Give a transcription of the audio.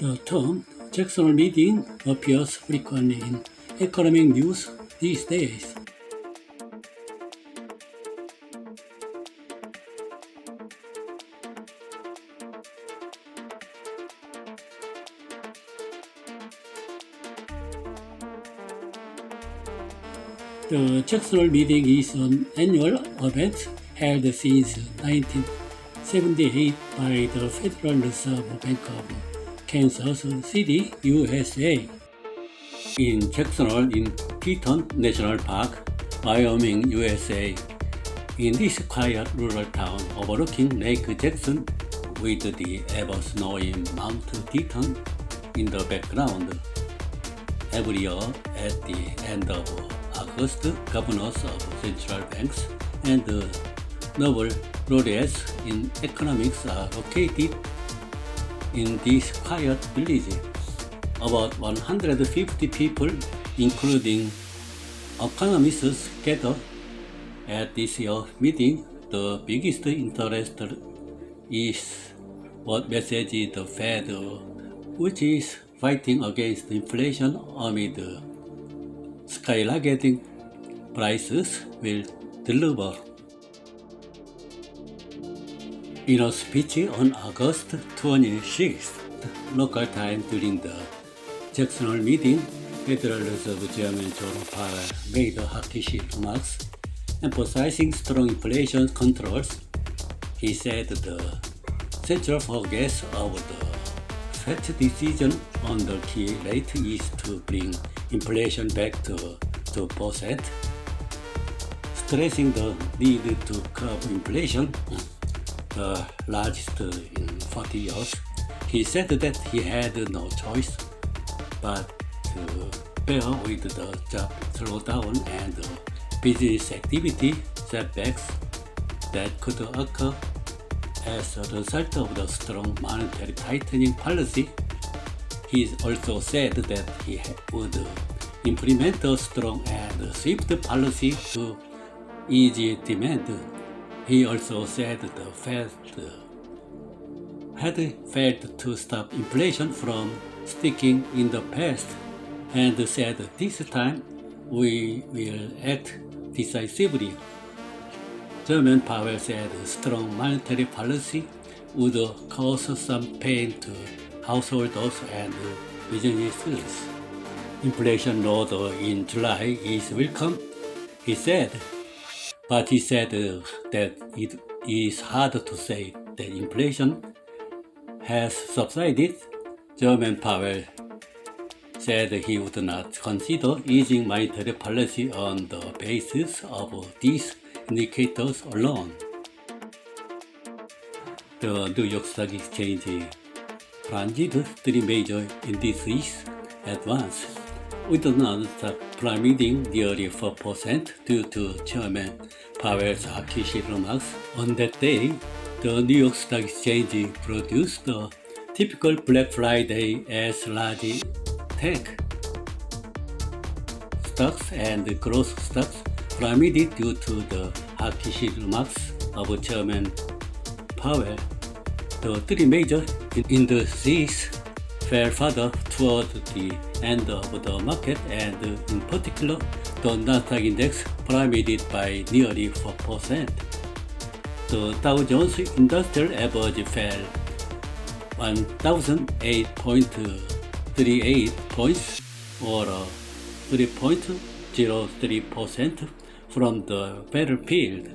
The term 잭슨홀 meeting appears frequently in economic news these days. The 잭슨홀 meeting is an annual event held since 1978 by the Federal Reserve Bank of Kansas City, USA. In 잭슨홀 in Teton National Park, Wyoming, USA. In this quiet rural town overlooking Lake Jackson with the ever-snowing Mount Teton in the background. Every year at the end of August, governors of central banks and Nobel laureates in economics are located in this quiet village. About 150 people, including economists, gather at this year's meeting. The biggest interest is what message the Fed, which is fighting against inflation amid skyrocketing prices, will deliver. In a speech on August 26th, local time during the 잭슨홀 meeting, Federal Reserve Chairman Jerome Powell made hawkish remarks, emphasizing strong inflation controls. He said the central focus of the Fed's decision on the key rate is to bring inflation back to 2%, stressing the need to curb inflation, the largest in 40 years. He said that he had no choice but to bear with the job slowdown and business activity setbacks that could occur as a result of the strong monetary tightening policy. He also said that he would implement a strong and swift policy to ease demand. He also said the Fed had failed to stop inflation from sticking in the past and said this time we will act decisively. Chairman Powell said strong monetary policy would cause some pain to householders and businesses. Inflation load in July is welcome, he said, but he said that it is hard to say that inflation has subsided. Chairman Powell said he would not consider easing monetary policy on the basis of these indicators alone. The New York Stock Exchange plunged 3 major indices at once, with the Nasdaq plummeting nearly 4% due to Chairman Powell's hawkish remarks. On that day, the New York Stock Exchange produced a typical Black Friday as large tech stocks and growth stocks plummeted due to the hawkish remarks of Chairman Powell. The 3 major indices fell further toward the end of the market, and in particular, the Nasdaq index plummeted by nearly 4%. The Dow Jones Industrial Average fell 1,008.38 points, or 3.03% from the battlefield.